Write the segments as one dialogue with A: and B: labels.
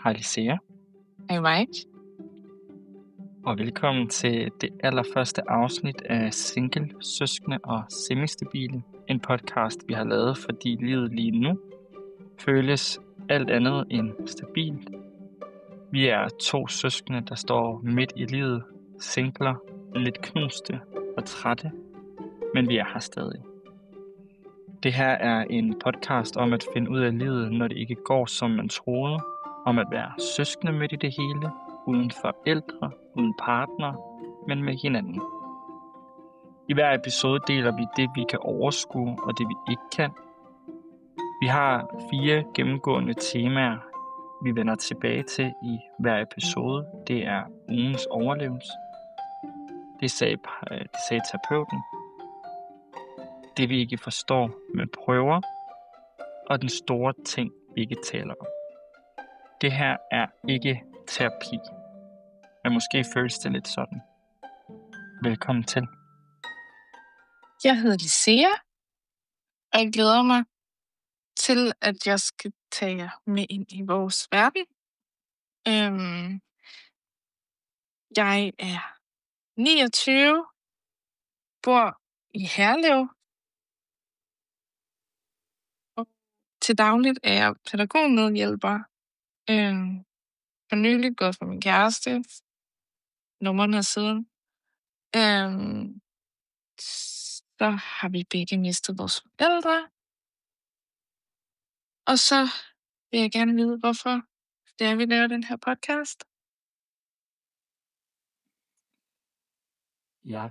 A: Hej Lisea,
B: Hej Mike.
A: og velkommen til det allerførste afsnit af Single, Søskende og Semistabile. En podcast, vi har lavet, fordi livet lige nu føles alt andet end stabilt. Vi er 2 søskende, der står midt i livet, singler, lidt knuste og trætte, men vi er her stadig. Det her er en podcast om at finde ud af livet, når det ikke går, som man troede. Om at være søskende midt i det hele, uden forældre, uden partner, men med hinanden. I hver episode deler vi det, vi kan overskue, og det, vi ikke kan. Vi har 4 gennemgående temaer, vi vender tilbage til i hver episode. Det er ugens overlevelse. Det sagde terapeuten. Det, vi ikke forstår, men prøver. Og den store ting, vi ikke taler om. Det her er ikke terapi, men måske føles det lidt sådan. Velkommen til.
B: Jeg hedder Lisea, og jeg glæder mig til, at jeg skal tage jer med ind i vores verden. Jeg er 29, bor i Herlev, og til dagligt er jeg pædagogmedhjælper. For nylig gået for min kæreste, nogle måneder siden. Så har vi begge mistet vores forældre. Og så vil jeg gerne vide, hvorfor det er, vi laver den her podcast.
A: Ja.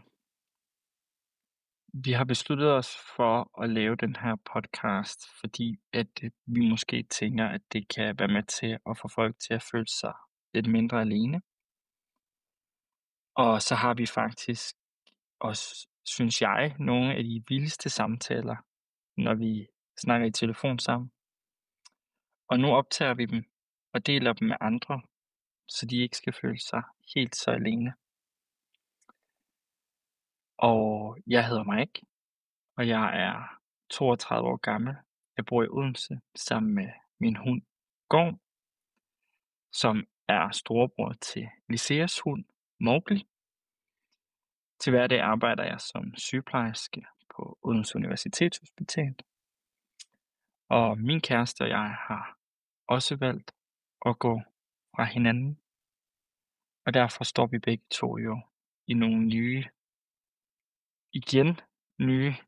A: Vi har besluttet os for at lave den her podcast, fordi at vi måske tænker, at det kan være med til at få folk til at føle sig lidt mindre alene. Og så har vi faktisk også, synes jeg, nogle af de vildeste samtaler, når vi snakker i telefon sammen. Og nu optager vi dem og deler dem med andre, så de ikke skal føle sig helt så alene. Og jeg hedder Mike, og jeg er 32 år gammel. Jeg bor i Odense sammen med min hund Gorm, som er storebror til Liseas hund Mowgli. Til hverdag arbejder jeg som sygeplejerske på Odense Universitetshospital. Og min kæreste og jeg har også valgt at gå fra hinanden. Og derfor står vi begge to jo i nogle nye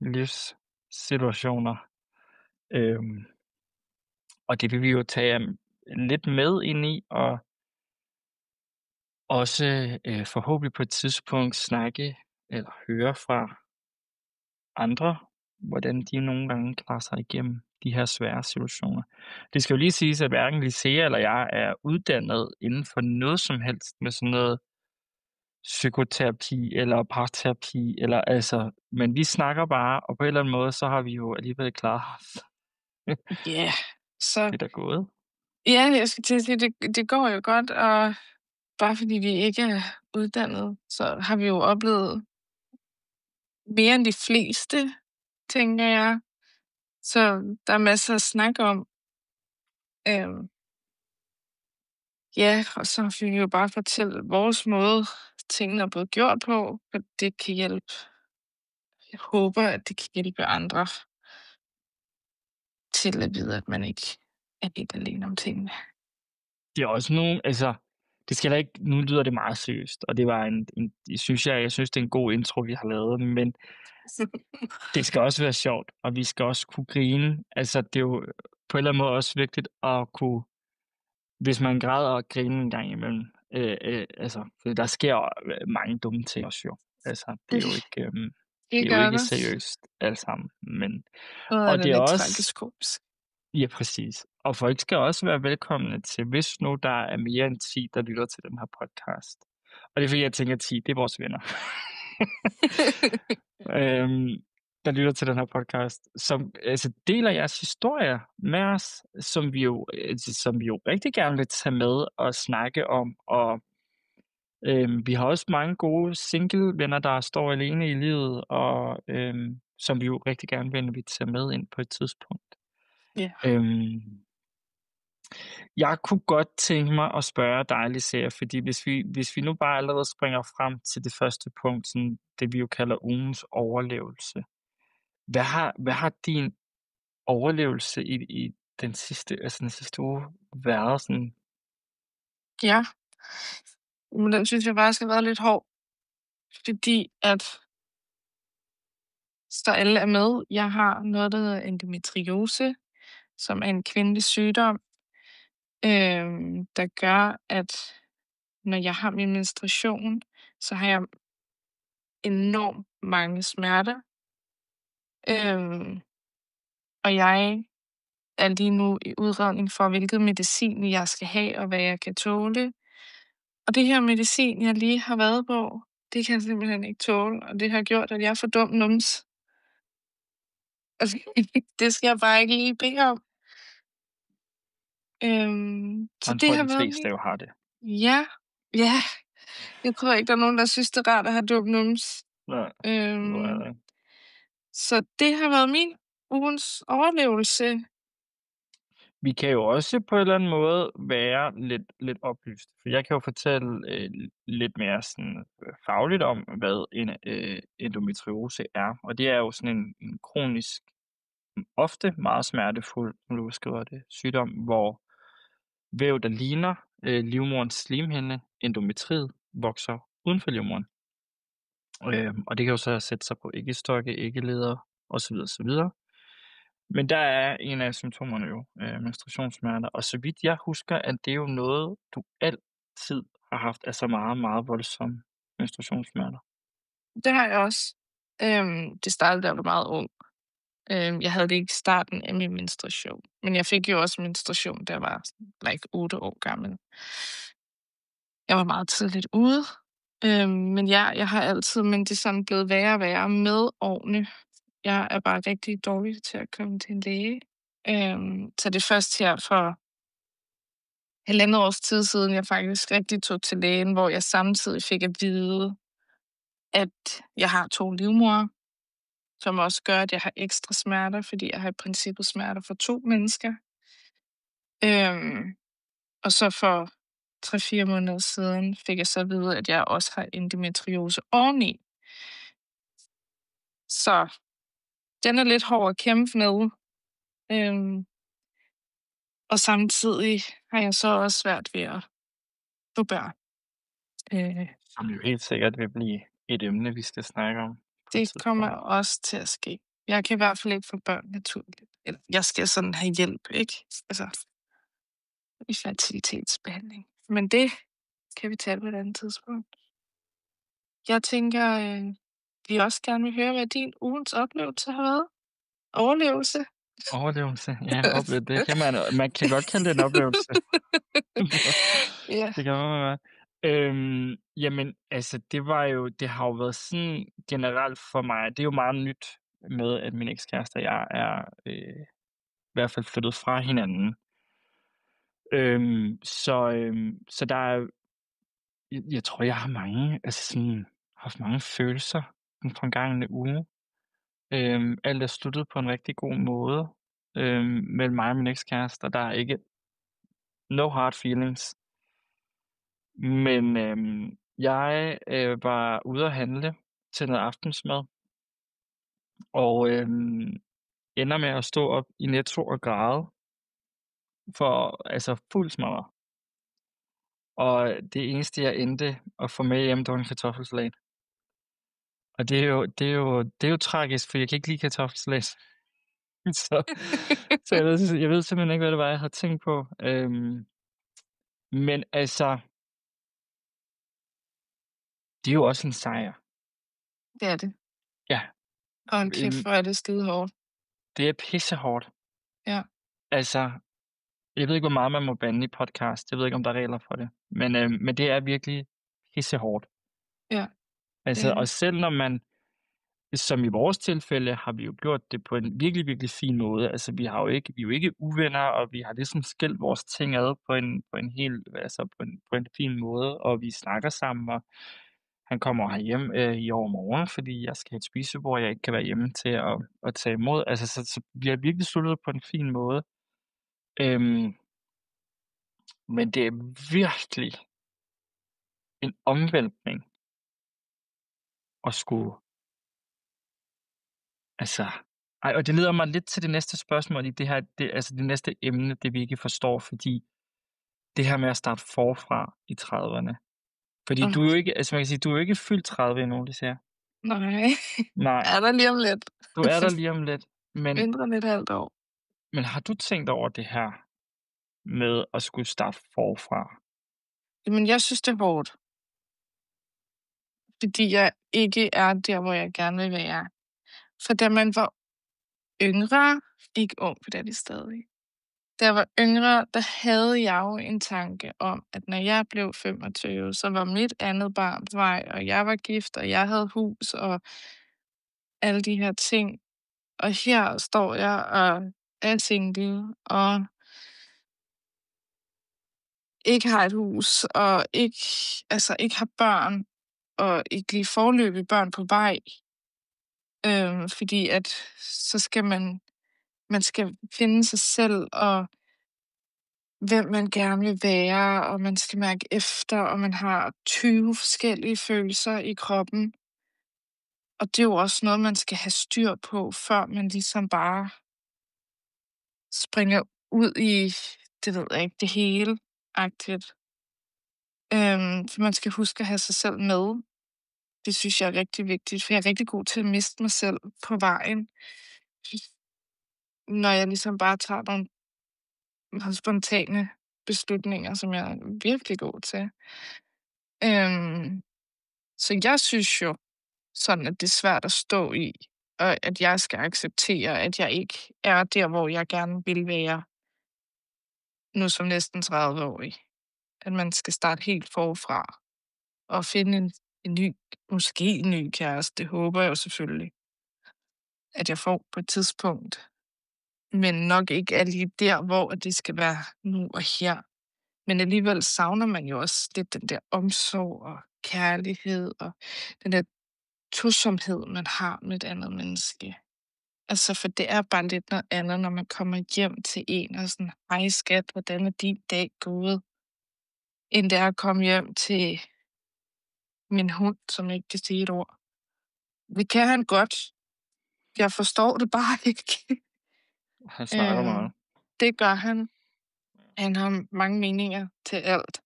A: livssituationer. Og det vil vi jo tage lidt med ind i, og også forhåbentlig på et tidspunkt snakke eller høre fra andre, hvordan de nogle gange klarer sig igennem de her svære situationer. Det skal jo lige siges, at hverken Lisea eller jeg er uddannet inden for noget som helst med sådan noget psykoterapi eller parterapi, men vi snakker bare, og på en eller anden måde, så har vi jo alligevel klaret os.
B: Ja, så
A: Det er da gået.
B: ja, jeg skal til at sige, det går jo godt, og bare fordi vi ikke er uddannet, så har vi jo oplevet mere end de fleste, tænker jeg. Så der er masser at snakke om. Ja, og så fik vi jo bare fortælle vores måde, tingene er blevet gjort på, for det kan hjælpe. Jeg håber, at det kan hjælpe andre til at vide, at man ikke er helt alene om tingene.
A: Det er også nogle, det skal ikke, nu lyder det meget seriøst, og det var jeg synes, det er en god intro, vi har lavet, men det skal også være sjovt, og vi skal også kunne grine. Altså, det er jo på en eller anden måde også vigtigt at kunne, hvis man græder og grine en gang imellem, for der sker mange dumme ting også jo. Altså, det er jo ikke, det er jo ikke seriøst alt sammen, men
B: Og det er også tragisk.
A: Ja, præcis. Og folk skal også være velkomne til, hvis nu der er mere end 10, der lytter til den her podcast. Og det er fordi, jeg tænker, at 10, det er vores venner. Der lytter til den her podcast, som deler jeres historier med os, som vi jo rigtig gerne vil tage med og snakke om. Og vi har også mange gode single-venner, der står alene i livet, og som vi jo rigtig gerne vil tage med ind på et tidspunkt.
B: Ja.
A: Jeg kunne godt tænke mig at spørge dig, Lisea, fordi hvis vi nu bare allerede springer frem til det første punkt, sådan det vi jo kalder ugens overlevelse. Hvad har din overlevelse i den sidste uge været sådan?
B: Ja, men den synes jeg faktisk har været lidt hård, fordi at så alle er med. Jeg har noget, der hedder endometriose, som er en kvindelig sygdom, der gør, at når jeg har min menstruation, så har jeg enormt mange smerter. Øhm, og jeg er lige nu i udredning for, hvilket medicin jeg skal have, og hvad jeg kan tåle. Og det her medicin, jeg lige har været på, det kan jeg simpelthen ikke tåle, og det har gjort, at jeg får dum nums. Altså, det skal jeg bare ikke lige bede om. Så
A: Man
B: det
A: tror,
B: har
A: de
B: været
A: fleste jo har det.
B: Ja, ja. Jeg tror ikke, der er nogen, der synes, det er rart at have dum nums.
A: Nej, hvor er
B: Øhm,
A: det?
B: så det har været min ugens overlevelse.
A: Vi kan jo også på en eller anden måde være lidt oplyst, for jeg kan jo fortælle lidt mere sådan, fagligt om, hvad en endometriose er. Og det er jo sådan en kronisk, ofte meget smertefuld, som du beskriver det, sygdom, hvor væv, der ligner livmoderens slimhinde, endometriet, vokser uden for livmoderen. Og det kan jo så sætte sig på æggestokke, æggeleder osv. osv. Men der er en af symptomerne jo menstruationssmerter, og så vidt jeg husker, at det er jo noget, du altid har haft, altså meget, meget voldsomme menstruationssmerter.
B: Det har jeg også. Det startede, da jeg var meget ung. Jeg havde det ikke i starten af min menstruation, men jeg fik jo også menstruation, da jeg var 8 år gammel. Jeg var meget tidligt ude, men ja, jeg har altid, men det er sådan blevet værre og værre med årene. Jeg er bare rigtig dårlig til at komme til en læge. Så det er først her for 1,5 års tid siden, jeg faktisk rigtig tog til lægen, hvor jeg samtidig fik at vide, at jeg har 2 livmodere, som også gør, at jeg har ekstra smerter, fordi jeg har i princippet smerter for 2 mennesker. Og så for 3-4 måneder siden fik jeg så at vide, at jeg også har endometriose oveni. Så den er lidt hård at kæmpe med. Øhm, og samtidig har jeg så også svært ved at få børn.
A: Som jo helt sikkert vil blive et emne, vi skal snakke om på et
B: Det kommer
A: tidspunkt.
B: også til at ske. Jeg kan i hvert fald ikke få børn naturligt. Eller jeg skal sådan have hjælp, ikke? Altså, i fertilitetsbehandling. Men det kan vi tage på et andet tidspunkt. Jeg tænker, vi også gerne vil høre, hvad din ugens oplevelse har været. Overlevelse.
A: Overlevelse, ja, det kan man kan godt kalde det en oplevelse.
B: Ja,
A: Det kan man godt. Jamen, altså, det har jo været sådan generelt for mig, det er jo meget nyt med, at min ekskæreste og jeg er i hvert fald flyttet fra hinanden. Så der er jeg tror, jeg har haft mange følelser den forgangne uge. Alt er sluttet på en rigtig god måde mellem mig og min ekskæreste, og der er ikke no hard feelings. Men jeg var ude at handle til noget aftensmad, og ender med at stå op i Netto og græde for altså fuld smadret. Og det eneste, jeg endte at få med hjem, det var en kartoffelsalat. Og det er jo tragisk, for jeg kan ikke lide kartoffelsalat. Så så jeg ved simpelthen ikke, hvad det var, jeg havde tænkt på. Men altså, det er jo også en sejr.
B: det er det.
A: Ja,
B: Og en kæft, hvor er det skide hårdt.
A: det er pissehårdt.
B: Ja.
A: Altså, jeg ved ikke, hvor meget man må bande i podcast. Jeg ved ikke, om der er regler for det. Men det er virkelig pissehårdt.
B: Ja, det
A: Altså,
B: er
A: og
B: det.
A: selv når man, som i vores tilfælde, har vi jo gjort det på en virkelig, virkelig fin måde. Altså, vi er jo ikke uvenner, og vi har ligesom skilt vores ting ad på en fin måde, og vi snakker sammen, og han kommer herhjem i overmorgen, fordi jeg skal have et spisebord, jeg ikke kan være hjemme til at tage imod. Altså, så vi har virkelig sluttet på en fin måde. Øhm, Men det er virkelig en omvæltning at skulle altså og det leder mig lidt til det næste spørgsmål i det her det næste emne, det vi ikke forstår, fordi det her med at starte forfra i 30'erne. Fordi du er
B: Åh,
A: jo ikke man kan sige, du er jo ikke fyldt 30 endnu, Lisea.
B: nej.
A: Nej,
B: Er der lige om lidt.
A: du er der lige om lidt. Men
B: Mindre end et halvt år.
A: har du tænkt over det her med at skulle starte forfra?
B: Jamen, jeg synes, det er hårdt, fordi jeg ikke er der, hvor jeg gerne vil være. For da man var yngre, ikke ung, for det er det stadig. Da jeg var yngre, der havde jeg jo en tanke om, at når jeg blev 25, så var mit andet barn på vej, og jeg var gift, og jeg havde hus, og alle de her ting. Og her står jeg og er single, og ikke har et hus, og ikke har børn, og ikke lige foreløbig børn på vej. Fordi at så skal man skal finde sig selv, og hvem man gerne vil være, og man skal mærke efter, og man har 20 forskellige følelser i kroppen. Og det er jo også noget, man skal have styr på, før man ligesom bare springer ud i, det ved jeg ikke, det hele-agtigt. For man skal huske at have sig selv med. Det synes jeg er rigtig vigtigt, for jeg er rigtig god til at miste mig selv på vejen. Når jeg ligesom bare tager nogle spontane beslutninger, som jeg er virkelig god til. Øhm, så jeg synes jo sådan, at det er svært at stå i, og at jeg skal acceptere, at jeg ikke er der, hvor jeg gerne vil være nu som næsten 30-årig. At man skal starte helt forfra og finde en ny, måske en ny kæreste. Det håber jeg jo selvfølgelig, at jeg får på et tidspunkt. Men nok ikke er lige der, hvor det skal være nu og her. Men alligevel savner man jo også lidt den der omsorg og kærlighed og den der tosomhed, man har med et andet menneske. Altså, for det er bare lidt noget andet, når man kommer hjem til en og sådan, hej skat, hvordan er din dag gået? End det er at komme hjem til min hund, som ikke kan sige et ord. Det kan han godt. Jeg forstår det bare ikke.
A: Han snakker meget.
B: Det gør han. Han har mange meninger til alt.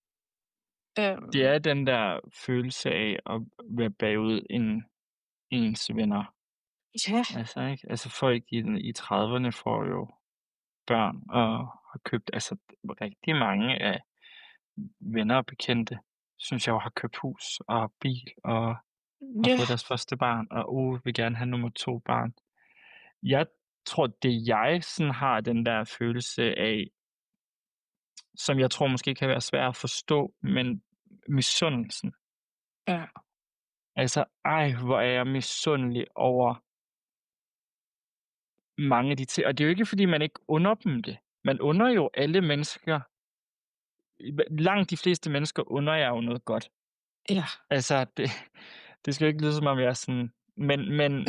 A: Det
B: Øhm,
A: er den der følelse af at være bagud end ens venner.
B: ja,
A: Altså, ikke? Altså folk i 30'erne får jo børn og har købt, altså rigtig mange af venner og bekendte, synes jeg jo har købt hus og bil og har
B: ja,
A: fået deres første barn, og vil gerne have nummer 2 barn. Jeg tror, det jeg sådan har den der følelse af, som jeg tror måske kan være svær at forstå, men misundelsen.
B: ja,
A: Altså, hvor er jeg misundelig over mange af de ting. Og det er jo ikke, fordi man ikke under dem det. Man under jo alle mennesker, langt de fleste mennesker under jeg jo noget godt.
B: ja.
A: Altså, det skal jo ikke lyde som om jeg er sådan, men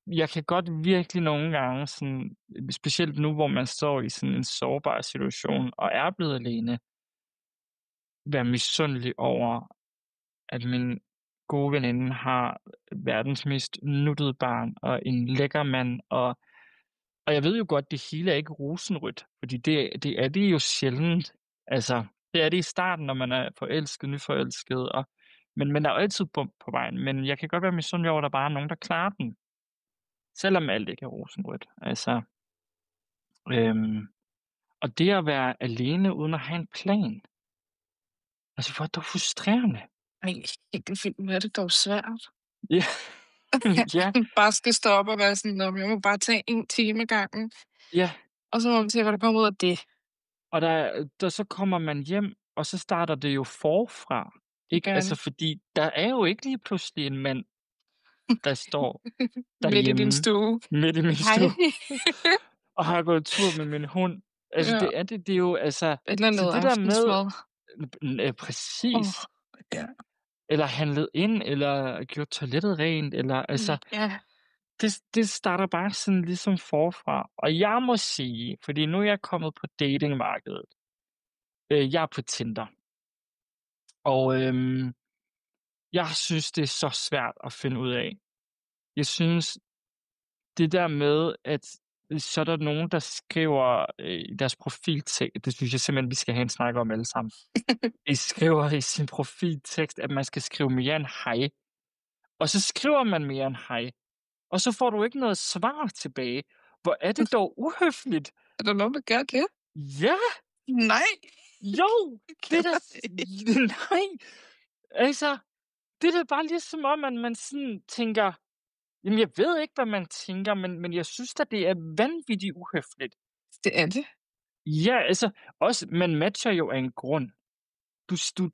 A: jeg kan godt virkelig nogle gange sådan, specielt nu, hvor man står i sådan en sårbar situation og er blevet alene, være misundelig over, at min gode veninde har verdens mest nuttede barn og en lækker mand, og jeg ved jo godt, det hele er ikke rosenrødt, fordi det er det jo sjældent. Altså, det er det i starten, når man er forelsket, nyforelsket, men der er jo altid bump på vejen. Men jeg kan godt være misundelig over, at der bare er nogen, der klarer den, selvom alt ikke er rosenrødt. Altså, øhm, og det at være alene uden at have en plan, altså hvor er det frustrerende.
B: Ej, helt vildt, hvor er det dog svært.
A: Ja, ja,
B: Bare skal stoppe og være sådan, "Nå, men jeg må bare tage 1 time ad gangen."
A: ja.
B: Og så må man se, hvad der kommer ud af det.
A: Og så kommer man hjem, og så starter det jo forfra,
B: Det
A: ikke?
B: gør
A: Altså,
B: det.
A: fordi der er jo ikke lige pludselig en mand, der står
B: Midt i din
A: derhjemme
B: stue.
A: midt i min
B: Hej.
A: stue og har gået tur med min hund. Altså,
B: Ja,
A: det er jo altså
B: eller
A: så
B: noget
A: det der med
B: aftensmad.
A: præcis,
B: Ja.
A: eller handlet ind, eller gjort toilettet rent, eller altså,
B: Ja.
A: det starter bare sådan ligesom forfra. Og jeg må sige, fordi nu er jeg kommet på datingmarkedet, Jeg er på Tinder, og jeg synes, det er så svært at finde ud af. Jeg synes, det der med, at så er der nogen, der skriver i deres profiltekst, det synes jeg simpelthen, vi skal have en snak om alle sammen. De skriver i sin profiltekst, at man skal skrive mere end hej. Og så skriver man mere end hej. Og så får du ikke noget svar tilbage. Hvor er det dog uhøfligt?
B: Er der nogen, der gør det?
A: Ja,
B: Nej.
A: jo, det er da... Nej, altså, det er da bare lige som om, at man sådan tænker, jamen jeg ved ikke, hvad man tænker, men jeg synes da, det er vanvittigt uhøfligt.
B: Det er det.
A: Ja, altså, også, man matcher jo af en grund.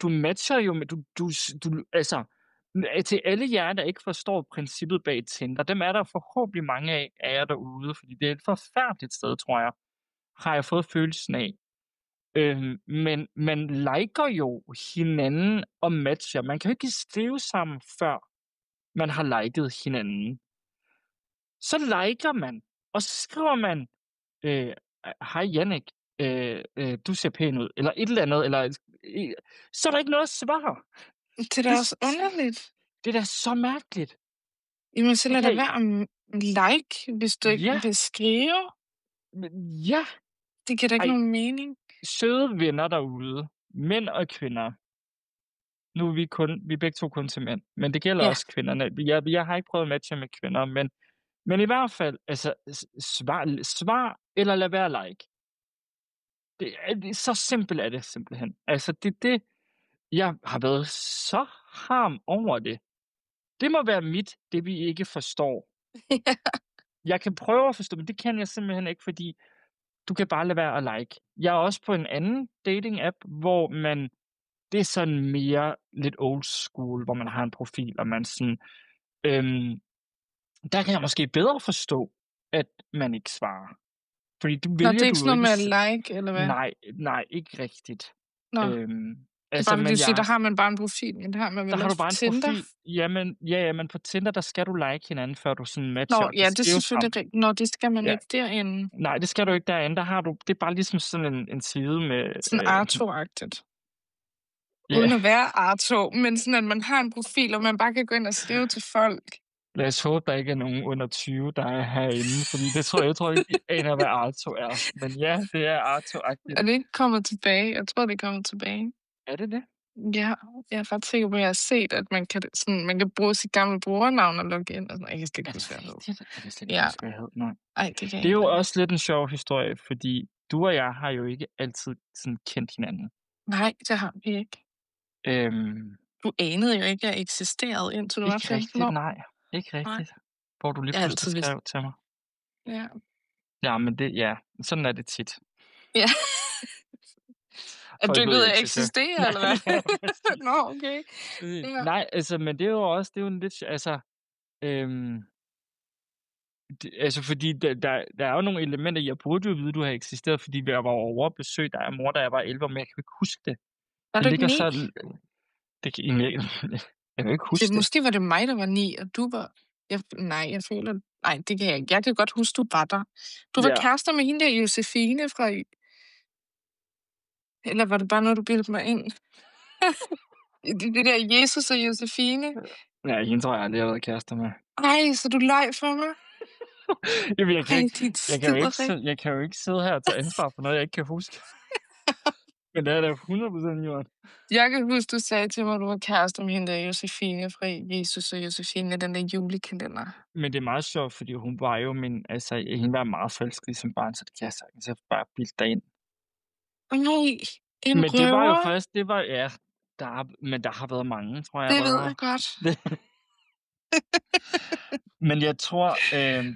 A: Du matcher jo med, altså, til alle jer, der ikke forstår princippet bag Tinder, dem er der forhåbentlig mange af jer derude, fordi det er et forfærdeligt sted, tror jeg, har jeg fået følelsen af. Men man liker jo hinanden og matcher. Man kan jo ikke skrive sammen, før man har liket hinanden. Så liker man, og så skriver man, hej Jannik, du ser pæn ud, eller et eller andet, eller så er der ikke noget svar.
B: Det er da også underligt.
A: Det er da så mærkeligt.
B: Jamen, så lad da
A: Okay,
B: være at like, hvis du ikke
A: ja,
B: vil skrive.
A: ja.
B: Det giver da ikke
A: Ej,
B: nogen mening.
A: søde venner derude, mænd og kvinder. Nu er vi er begge to kun til mænd, men det gælder
B: Ja.
A: også kvinderne. Jeg har ikke prøvet at matche med kvinder, men i hvert fald, altså, svar eller lad være like. Det så simpelt er det simpelthen. Altså, jeg har været så harm over det. Det må være det vi ikke forstår.
B: Ja.
A: Jeg kan prøve at forstå, men det kan jeg simpelthen ikke, fordi du kan bare lade være at like. Jeg er også på en anden dating-app, hvor det er sådan mere lidt old school, hvor man har en profil, og man sådan, der kan jeg måske bedre forstå, at man ikke svarer. Fordi det
B: Nå, det
A: vælger
B: er ikke
A: du jo
B: sådan noget
A: ikke.
B: med at like, eller hvad?
A: Nej, ikke rigtigt.
B: Nå, det er
A: Altså,
B: bare fordi,
A: men
B: du siger, der har man bare en profil, men det har man
A: der
B: vel
A: har du
B: også på
A: bare en
B: Tinder?
A: profil. Jamen, ja, men på Tinder, der skal du like hinanden, før du sådan matcher
B: Nå,
A: og
B: ja,
A: kan
B: det er
A: skrive
B: selvfølgelig
A: sammen.
B: rigtigt. Nå, det skal man
A: Ja.
B: ikke derinde.
A: Nej, det skal du ikke derinde. Der har du, det er bare ligesom sådan en side med...
B: Sådan Arto-agtigt.
A: Ja,
B: Uden at være Arto, men sådan, at man har en profil, og man bare kan gå ind og skrive til folk.
A: lad os håbe, der ikke er nogen under 20, der er herinde, fordi jeg tror ikke, de aner, hvad Arto er. Men ja, det er Arto-agtigt.
B: Er det ikke kommet tilbage? Jeg tror, det er kommet tilbage.
A: Er det det?
B: Ja, jeg er ret sikker på, at jeg har set, at man kan bruge sit gamle brugernavn og logge ind. Og sådan. Jeg kan slet ikke
A: Er
B: huske, hvad
A: det
B: jeg hed.
A: rigtigt? Jeg kan slet ikke
B: Ja.
A: huske, hvad jeg hed. Nej.
B: Ej, det kan jeg
A: Det er jo
B: ikke.
A: også lidt en sjov historie, fordi du og jeg har jo ikke altid sådan kendt hinanden.
B: Nej, det har vi ikke.
A: Øhm,
B: Du anede jo ikke, at jeg eksisterede, indtil du var
A: ikke
B: 15
A: rigtigt,
B: år.
A: nej. Ikke
B: Nej.
A: rigtigt. Hvor du lige
B: Jeg har
A: pludselig
B: altid vidst.
A: skrev til mig.
B: Ja.
A: Ja, men sådan er det tit.
B: Ja. At
A: Folk
B: du ikke
A: ved
B: ved,
A: jo
B: at jeg
A: ikke, så-
B: eksisterer, eller hvad?
A: Ja, præcis.
B: Nå, okay. Ja.
A: Nej, altså, men det er jo også, det er jo en lidt, altså, altså fordi der er jo nogle elementer, jeg burde jo vide, du har eksisteret, fordi jeg var over at besøge dig og mor, da jeg var 11, men jeg kan jo ikke huske det.
B: Var
A: Det
B: du ikke
A: ligger
B: 9?
A: sådan, jeg kan ikke huske det.
B: Måske var det mig, der var 9, og du var... jeg føler... Nej, det kan jeg ikke. Jeg kan godt huske, du var der. Du var
A: Ja.
B: kærester med hende der Josefine fra... Eller var det bare noget, du bildte mig ind? det der Jesus og Josefine.
A: Ja, hende tror jeg aldrig, jeg har været kærester med.
B: Ej, så du løj for mig?
A: Jamen, jeg
B: Ej, dit skiderik.
A: kan jo ikke sidde her og tage ansvar for noget, jeg ikke kan huske. Men det er da 100% gjort.
B: Jeg kan huske, du sagde til mig, at du var kærester med hende der Josefine fra Jesus og Josefine, den der julekalender.
A: Men det er meget sjovt, fordi hun var jo hende var meget forelsket som barn, så det kan jeg sagtens have bare bildt dig ind.
B: Nej, en
A: Men det var jo
B: røver.
A: først, ja, men der har været mange, tror jeg.
B: Det ved
A: røvere.
B: jeg godt.
A: Men jeg tror,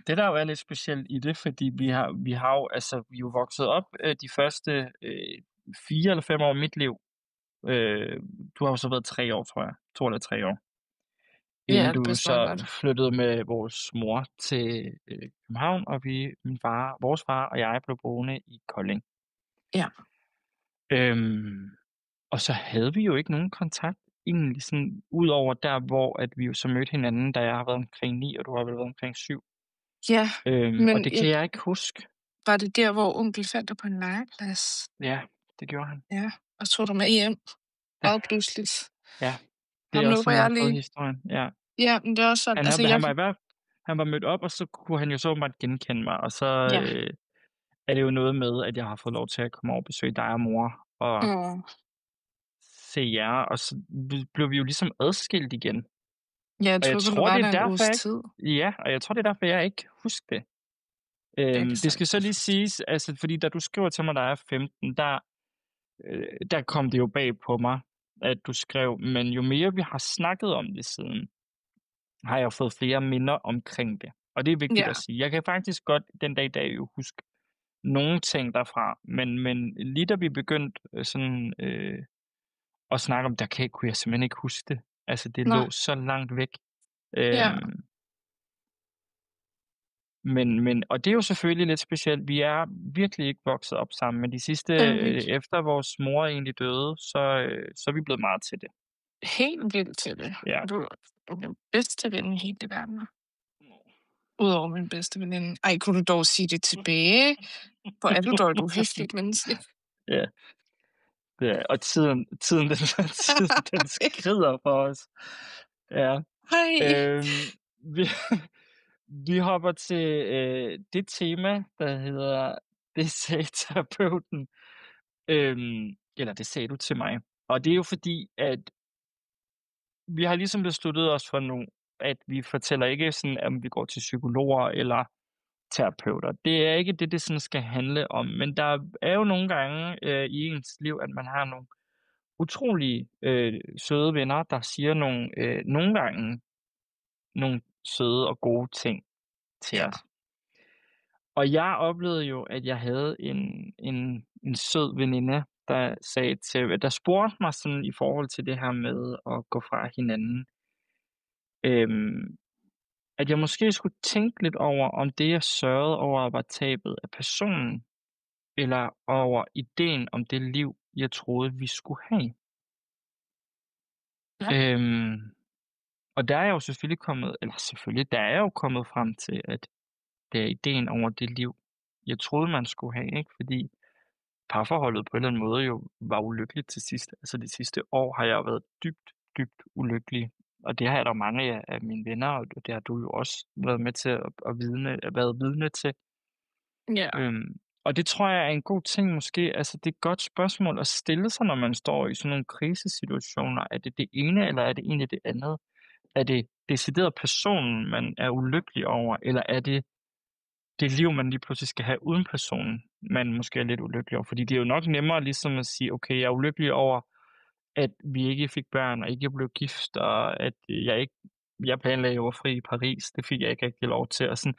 A: det der jo er lidt specielt i det, fordi vi er jo vokset op de første 4 eller 5 år af mit liv. Du har jo så været 3 år, tror jeg. 2 eller 3 år.
B: Ja,
A: Inden
B: det
A: du
B: passer nok
A: så
B: godt.
A: flyttede med vores mor til København, og vores far og jeg blev boende i Kolding.
B: Ja.
A: Og så havde vi jo ikke nogen kontakt egentlig sådan, udover der, hvor at vi jo så mødte hinanden, da jeg har været omkring 9, og du har vel været omkring 7.
B: Ja,
A: Og
B: men
A: det kan jeg ikke huske.
B: var det der, hvor onkel fandt dig på en legeplads?
A: Ja, det gjorde han.
B: Ja. og tog dig med hjem meget pludseligt.
A: Ja, det er
B: Ham
A: også
B: løber
A: en
B: jeg
A: meget fed
B: lige.
A: historie. Ja.
B: Ja, men det er også sådan,
A: Han,
B: altså
A: er,
B: jeg
A: han, var i hvert, han var mødt op, og så kunne han jo så åbenbart genkende mig. Og så
B: ja.
A: er det jo noget med, at jeg har fået lov til at komme over og besøge dig og mor og
B: Mm.
A: se jer. Og så blev vi jo ligesom adskilt igen.
B: Ja, jeg
A: Og jeg
B: troede kun, du
A: tror,
B: var
A: det
B: der
A: er
B: en
A: derfor,
B: uges
A: jeg ikke...
B: tid.
A: Ja, og jeg tror, det er derfor, jeg ikke husker det.
B: Jeg kan
A: Det skal
B: sagtens
A: så lige
B: huske.
A: siges, altså, fordi da du skriver til mig, der er 15, der kom det jo bag på mig, at du skrev, men jo mere vi har snakket om det siden, har jeg fået flere minder omkring det. Og det er vigtigt
B: Ja,
A: at sige. Jeg kan faktisk godt den dag i dag jo huske nogle ting derfra, men lige da vi begyndte at snakke om, kunne jeg simpelthen ikke huske det. Altså, det
B: nå,
A: lå så langt væk.
B: ja,
A: Øhm, og det er jo selvfølgelig lidt specielt. Vi er virkelig ikke vokset op sammen, men de sidste,
B: det er vi ikke.
A: efter vores mor egentlig døde, så er vi blevet meget til det.
B: Helt vildt til det.
A: Ja.
B: Du er den bedste ven i hele verden. Udover min bedste veninde. Ej, kunne du dog sige det tilbage? Hvor er du dog et uhøfligt menneske.
A: Ja, det er, og tiden den skrider for os. Ja.
B: Hej.
A: Vi, vi hopper til det tema, der hedder, det sagde terapeuten, eller det sagde du til mig. Og det er jo fordi, at vi har ligesom besluttet os for nu, at vi fortæller ikke sådan, om vi går til psykologer eller terapeuter. Det er ikke det, det sådan skal handle om. Men der er jo nogle gange i ens liv, at man har nogle utrolig søde venner, der siger nogle gange nogle søde og gode ting til
B: Ja,
A: os. Og jeg oplevede jo, at jeg havde en sød veninde, der spurgte mig sådan i forhold til det her med at gå fra hinanden. Øhm, at jeg måske skulle tænke lidt over, om det, jeg sørgede over, var tabet af personen, eller over ideen om det liv, jeg troede, vi skulle have.
B: ja,
A: Øhm, og der er jeg jo der er jeg jo kommet frem til, at det er ideen over det liv, jeg troede, man skulle have, ikke? Fordi parforholdet på en eller anden måde jo var ulykkeligt til sidst. Altså det sidste år har jeg været dybt, dybt ulykkelig. Og det har jeg da mange af mine venner, og det har du jo også været med til været vidne til.
B: ja,
A: Og det tror jeg er en god ting måske. Altså det er et godt spørgsmål at stille sig, når man står i sådan nogle krisesituationer. Er det det ene, eller er det egentlig det andet? Er det decideret personen, man er ulykkelig over, eller er det det liv, man lige pludselig skal have uden personen, man måske er lidt ulykkelig over? Fordi det er jo nok nemmere ligesom at sige, okay, jeg er ulykkelig over, at vi ikke fik børn, og ikke blev gift, og at jeg planlagde jo at fri i Paris, det fik jeg ikke rigtig lov til, og sådan,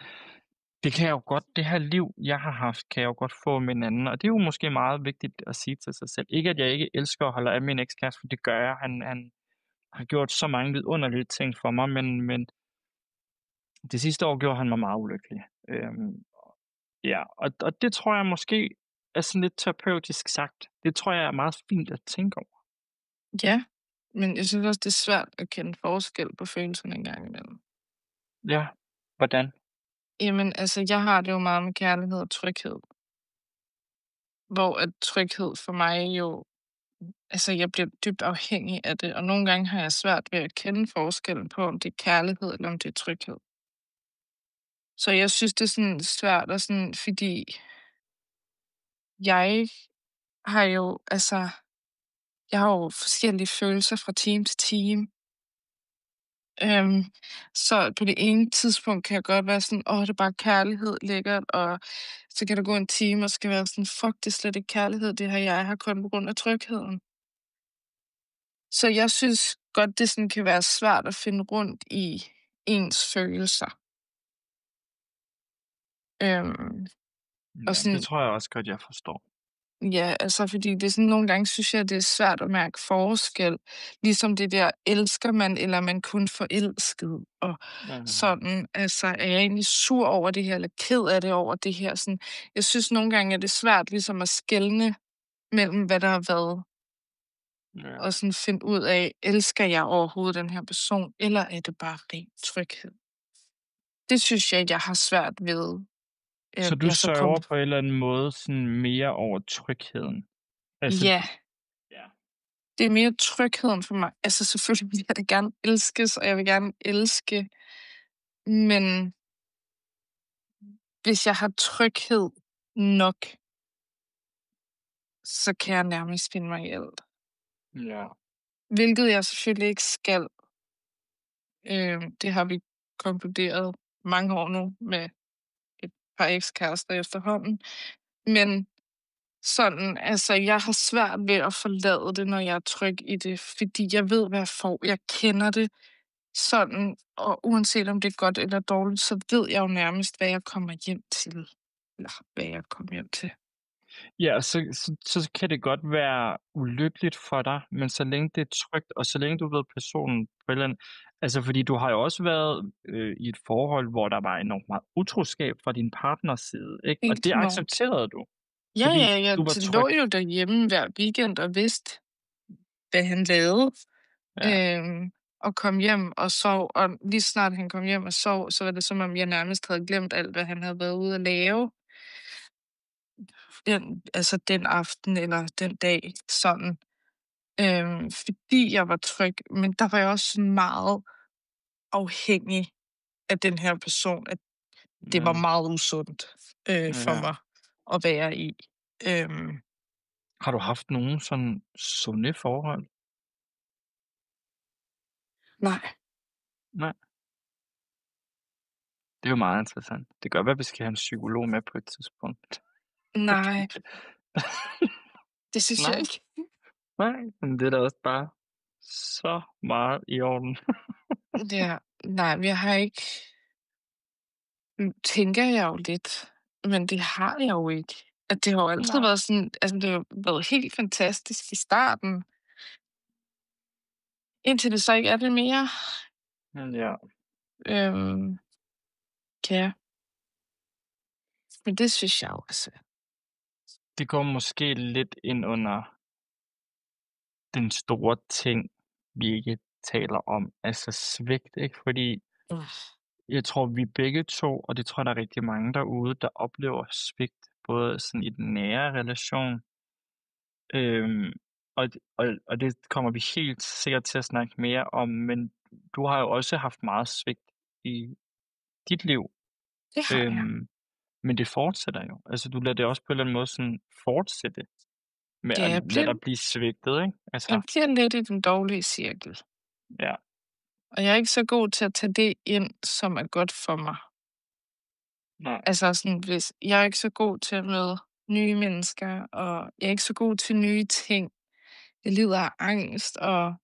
A: det her liv, jeg har haft, kan jeg jo godt få med en anden, og det er jo måske meget vigtigt at sige til sig selv. Ikke at jeg ikke elsker at holde af min ekskæreste, for det gør jeg. Han har gjort så mange vidunderlige ting for mig, men det sidste år gjorde han mig meget ulykkelig. Ja, og det tror jeg måske er sådan lidt terapeutisk sagt. Det tror jeg er meget fint at tænke over.
B: ja. Men jeg synes også, det er svært at kende forskel på følelserne en gang imellem.
A: Ja, hvordan?
B: Jamen, altså, jeg har det jo meget med kærlighed og tryghed. Hvor at tryghed for mig jo, altså, jeg bliver dybt afhængig af det, og nogle gange har jeg svært ved at kende forskellen på, om det er kærlighed eller om det er tryghed. Så jeg synes, det er sådan svært, og sådan, fordi jeg har jo, altså, jeg har jo forskellige følelser fra time til time. Øhm, så på det ene tidspunkt kan jeg godt være sådan, det er bare kærlighed, lækkert, og så kan der gå en time, og så skal jeg være sådan, fuck, det er slet ikke kærlighed, det her jeg har kun på grund af trygheden. Så jeg synes godt, det sådan kan være svært at finde rundt i ens følelser. Øhm, og
A: Ja, det
B: sådan,
A: tror jeg også godt, jeg forstår.
B: ja, altså fordi det er sådan, nogle gange synes jeg, det er svært at mærke forskel. Ligesom det der, elsker man, eller er man kun forelsket? Og
A: Mhm.
B: sådan, altså, er jeg egentlig sur over det her, eller ked af det over det her? Sådan, jeg synes nogle gange, er det svært ligesom at skelne mellem, hvad der har været,
A: Ja.
B: og sådan finde ud af, elsker jeg overhovedet den her person, eller er det bare ren tryghed? Det synes jeg har svært ved.
A: Så du
B: Jeg så kom,
A: sørger på en eller anden måde sådan mere over trygheden? Altså,
B: ja, Det er mere trygheden for mig. Altså, selvfølgelig vil jeg da gerne elskes, og jeg vil gerne elske, men hvis jeg har tryghed nok, så kan jeg nærmest finde mig i alt.
A: Ja.
B: Hvilket jeg selvfølgelig ikke skal. Det har vi konkluderet mange år nu med et par ekskærester efterhånden. Men sådan, altså, jeg har svært ved at forlade det, når jeg er tryg i det, fordi jeg ved, hvad jeg får. Jeg kender det sådan, og uanset om det er godt eller dårligt, så ved jeg jo nærmest, hvad jeg kommer hjem til. Eller hvad jeg kommer hjem til.
A: Ja, og så kan det godt være ulykkeligt for dig, men så længe det er trygt, og så længe du ved personen på et eller andet altså, fordi du har jo også været, i et forhold, hvor der var enormt meget utroskab fra din partners side, ikke? Og
B: Helt
A: det
B: enormt.
A: accepterede du,
B: Ja,
A: fordi
B: ja, jeg
A: du var
B: lå
A: tryg.
B: jo derhjemme hver weekend og vidste, hvad han lavede.
A: Ja,
B: Og kom hjem og sov, og lige snart han kom hjem og sov, så var det som om, jeg nærmest havde glemt alt, hvad han havde været ude at lave. Den aften eller den dag, sådan. Fordi jeg var tryg, men der var jeg også meget afhængig af den her person, at det var
A: ja,
B: meget usundt for
A: ja.
B: mig at være i. Øhm,
A: Har du haft nogen sådan sunde forhold?
B: nej,
A: Nej, det er jo meget interessant. Det kan godt være, at vi skal have en psykolog med på et tidspunkt.
B: nej, det synes jeg
A: Nej,
B: ikke.
A: nej, men det er da også bare så meget i orden.
B: Ja, nej, jeg har ikke. Tænker jeg jo lidt, men det har jeg jo ikke. At det har jo altid
A: Nej,
B: været sådan, altså det har jo været helt fantastisk i starten, indtil det så ikke er det mere.
A: men ja.
B: Øhm, ja, men det synes jeg jo er svært.
A: Det går måske lidt ind under den store ting, vi ikke taler om, altså svigt, ikke? Fordi
B: Mm.
A: jeg tror, vi begge to, og det tror jeg, der er rigtig mange derude, der oplever svigt, både sådan i den nære relation, øhm, og det kommer vi helt sikkert til at snakke mere om, men du har jo også haft meget svigt i dit liv,
B: Det har jeg.
A: øhm, men det fortsætter jo. Altså, du lader det også på en eller anden måde sådan fortsætte med
B: Ja,
A: at lade dig blive svigtet, ikke?
B: jeg
A: Altså,
B: bliver lidt i den dårlige cirkel.
A: ja.
B: Og jeg er ikke så god til at tage det ind, som er godt for mig.
A: Nej.
B: Altså sådan, hvis jeg er ikke så god til at møde nye mennesker, og jeg er ikke så god til nye ting. Jeg lider af angst, og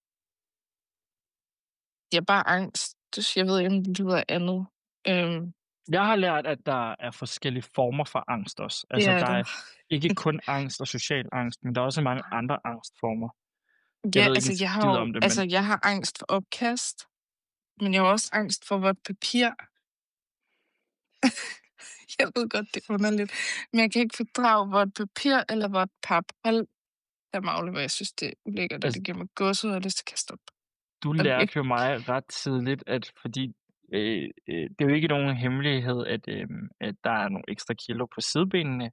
B: det er bare angst. Jeg ved ikke, om det lyder af andet. Øhm,
A: Jeg har lært, at der er forskellige former for angst også.
B: det
A: Altså,
B: er
A: der er
B: der.
A: ikke kun angst og social angst, men der er også mange andre angstformer. Jeg
B: Ja,
A: ved ikke en
B: altså
A: skid om det, men
B: jeg har angst for opkast, men jeg har også angst for vådt papir. Jeg ved godt, det er underligt, men jeg kan ikke fordrage vådt papir eller vådt pap. Hold da magle, hvor jeg synes, det er ulækkert, og
A: altså,
B: det giver mig gåsehud, og jeg har lyst til at kaste op.
A: du
B: Og det,
A: lærte jo mig ret tidligt, at fordi det er jo ikke nogen hemmelighed, at der er nogle ekstra kilo på sidebenene.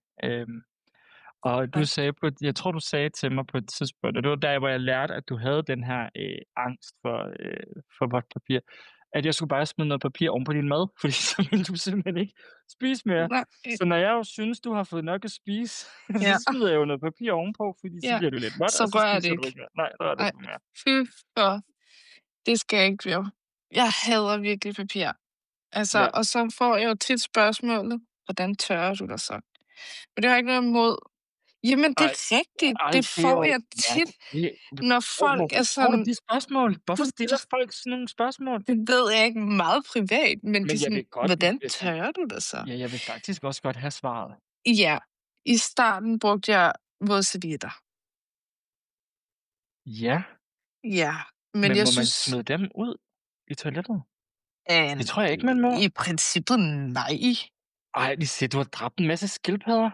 A: Og du
B: nej,
A: sagde jeg tror, du sagde til mig på et tidspunkt, og det var der, hvor jeg lærte, at du havde den her angst for vådt papir, at jeg skulle bare smide noget papir oven på din mad, fordi så ville du simpelthen ikke spise mere.
B: nej,
A: Så når jeg jo synes, du har fået nok at spise,
B: ja,
A: så smider jeg jo noget papir ovenpå, fordi så
B: ja,
A: bliver du lidt vådt,
B: så
A: og så
B: rører jeg det
A: spiser du
B: ikke.
A: ikke mere. Nej, rør det
B: Nej,
A: ikke mere.
B: fy for, det skal jeg ikke jo. Jeg hader virkelig papir. Altså,
A: Ja.
B: og så får jeg jo tit spørgsmålet, hvordan tørrer du dig så? Men det har jeg ikke noget imod. Jamen, det
A: Ej,
B: er rigtigt.
A: ej,
B: Det
A: det er
B: får
A: jo
B: jeg
A: ja,
B: tit,
A: det
B: når folk
A: hvorfor
B: er
A: får du
B: sådan,
A: de spørgsmål? Hvorfor stiller folk sådan nogle spørgsmål?
B: det ved jeg ikke, meget privat, men de er
A: Men jeg
B: sådan,
A: vil godt
B: hvordan
A: altså,
B: tørrer du dig så?
A: ja, jeg vil faktisk også godt have svaret.
B: Ja, i starten brugte jeg vådservietter.
A: Ja.
B: Ja, men
A: Men
B: jeg
A: må man
B: synes,
A: smide dem ud i toilettet?
B: at
A: Det tror jeg ikke, man må.
B: i princippet nej.
A: Ej, Lise, du har dræbt en masse skildpadder.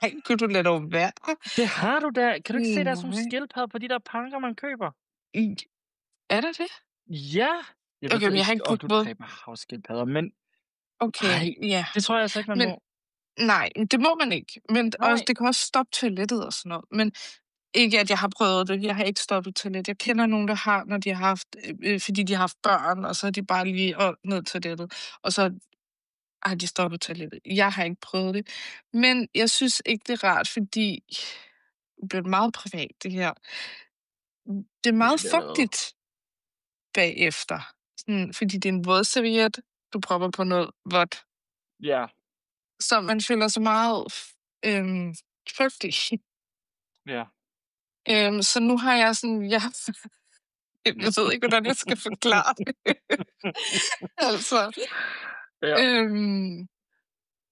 B: Ej, kunne du lade dog være?
A: Det har du da. Kan du ikke se, der er sådan nogle
B: Nej.
A: skildpadder på de der pakker, man køber?
B: Er der det?
A: Ja! Jeg ved
B: Okay,
A: så
B: men jeg har
A: ikke,
B: ikke
A: om
B: brugt
A: du
B: våd.
A: dræber havskildpadder, men
B: Okay,
A: ej,
B: ja.
A: det tror jeg altså ikke, man
B: Men
A: må.
B: nej, det må man ikke. Men også,
A: Nej.
B: det kan også stoppe toilettet og sådan noget. Men Ikke, at jeg har prøvet det. Jeg har ikke stoppet toilet. Jeg kender nogen, der har, når de har haft, fordi de har haft børn, og så er de bare lige ned til toilettet, og så har de stoppet toilettet. Jeg har ikke prøvet det. Men jeg synes ikke, det er rart, fordi det bliver meget privat, det her. Det er meget fugtigt bagefter. Sådan, fordi det er en vådserviet, du propper på noget vådt.
A: Ja.
B: Så man føler sig meget fugtig.
A: Ja.
B: Så nu har jeg sådan, jeg ved ikke, hvordan jeg skal forklare det. Altså,
A: Ja.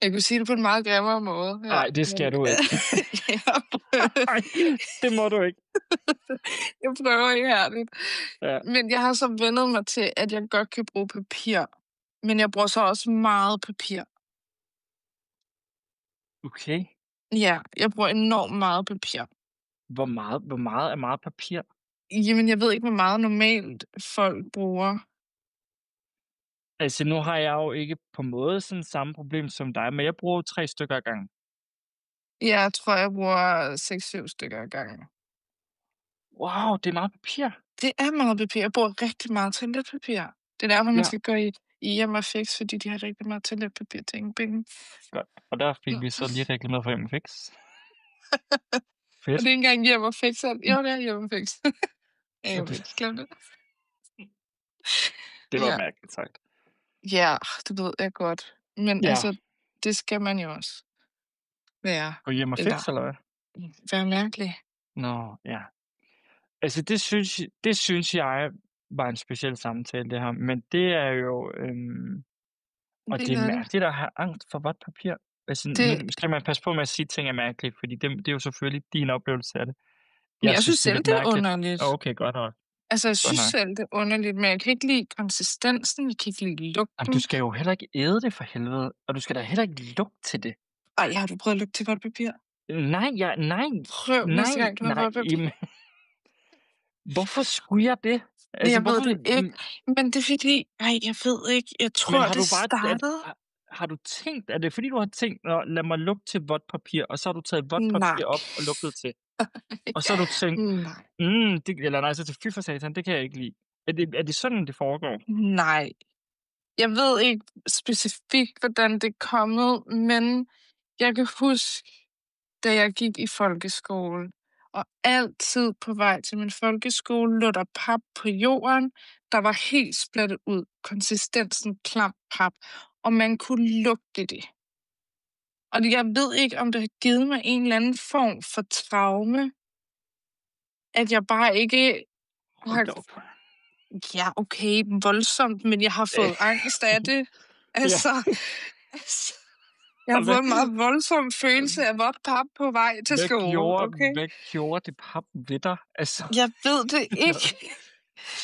B: jeg kunne sige det på en meget grimmere måde.
A: Nej, det skal du ikke. Nej, det må du ikke.
B: Jeg prøver ihærdigt.
A: Ja.
B: Men jeg har så vendet mig til, at jeg godt kan bruge papir. Men jeg bruger så også meget papir.
A: Okay.
B: Ja, jeg bruger enormt meget papir.
A: Hvor meget er meget papir?
B: Jamen, jeg ved ikke, hvor meget normalt folk bruger.
A: Altså, nu har jeg jo ikke på måde sådan samme problem som dig, men jeg bruger jo 3 stykker ad gangen.
B: Jeg tror, jeg bruger 6-7 stykker ad gangen.
A: Wow, det er meget papir.
B: Det er meget papir. Jeg bruger rigtig meget toiletpapir. Det er derfor, man skal gå i Hjem og Fix, fordi de har rigtig meget toiletpapir til ingen penge.
A: Godt. Og der fik vi så lige reklameret for Hjem og Fix. Fedt.
B: Og det er ikke engang Hjem og Fix. Jo, det er Hjem og Fix. Jeg har ikke glemt det.
A: Det var mærkeligt sagt.
B: Ja, det ved jeg godt. Men altså, det skal man jo også være.
A: På Hjem og Fix, eller hvad?
B: Være mærkelig.
A: Nå, ja. Altså, det synes jeg var en speciel samtale, det her. Men det er jo... og det er mærkeligt at have angst for vådt papir. Altså, nu skal man passe på med at sige, at ting er mærkeligt, fordi det er jo selvfølgelig din oplevelse af det.
B: Jeg synes selv, det er underligt.
A: Okay, godt nok.
B: Altså, jeg synes selv, det er underligt, men jeg kan ikke lide konsistensen, jeg kan ikke lide lugten.
A: Jamen, du skal jo heller ikke æde det for helvede, og du skal da heller ikke lugte til det.
B: Ej, har du prøvet at lugte til vådt papir?
A: Nej.
B: Prøv næste gang, du har vådt papir.
A: Hvorfor skulle jeg det? Altså,
B: jeg ved det ikke, men det er fordi, jeg ved ikke, jeg tror, det startede.
A: Har du tænkt, er det fordi, du har tænkt, lad mig lugte til vådt papir, og så har du taget vådt papir op og lugtet til? Og så har du tænkt, så til fy for satan, det kan jeg ikke lide. Er det sådan, det foregår?
B: Nej. Jeg ved ikke specifikt, hvordan det er kommet, men jeg kan huske, da jeg gik i folkeskole, og altid på vej til min folkeskole lå der pap på jorden, der var helt splattet ud. Konsistensen klam pap, og man kunne lugte det. Og jeg ved ikke, om det har givet mig en eller anden form for traume, at jeg bare ikke har... Ja, okay, voldsomt, men jeg har fået angst af det. Altså, jeg har fået en meget voldsom følelse af vådt pap på vej til skole.
A: Hvad gjorde det pap ved dig? Altså,
B: jeg ved det ikke.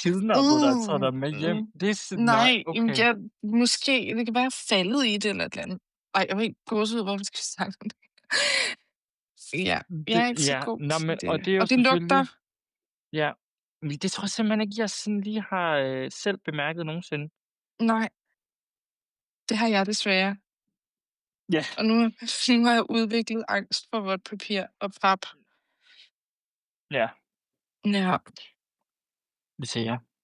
A: Kidnappede dig og taget dig med hjem?
B: Nej, okay. Måske, det kan være faldet i det eller et eller andet. Ej, jeg var ikke gåsehud, hvorfor skal vi snakke om det? Ja, jeg er ikke så god til det. Og det lugter.
A: Ja, men det tror jeg simpelthen ikke, jeg sådan lige har selv bemærket nogensinde.
B: Nej, det har jeg desværre.
A: Ja.
B: Og nu har jeg udviklet angst for vådt papir og pap.
A: Ja.
B: Ja.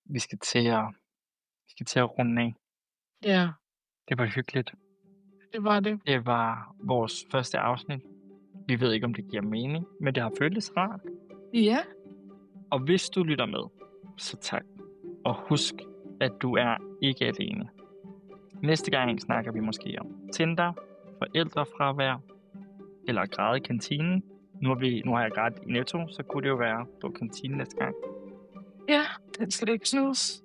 A: Vi skal til at runde af.
B: Ja.
A: Det var hyggeligt.
B: Det var det.
A: Det var vores første afsnit. Vi ved ikke, om det giver mening, men det har føltes rart.
B: Ja.
A: Og hvis du lytter med, så tak. Og husk, at du er ikke alene. Næste gang snakker vi måske om Tinder, forældrefravær eller at græde i kantinen. Nu har jeg grædt i Netto, så kunne det jo være på kantinen næste gang.
B: Ja, den skal det ikke snus.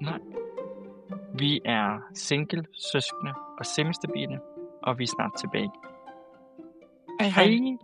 A: Nej. Vi er single, søskende og semistabile, og vi er snart tilbage.
B: Hej.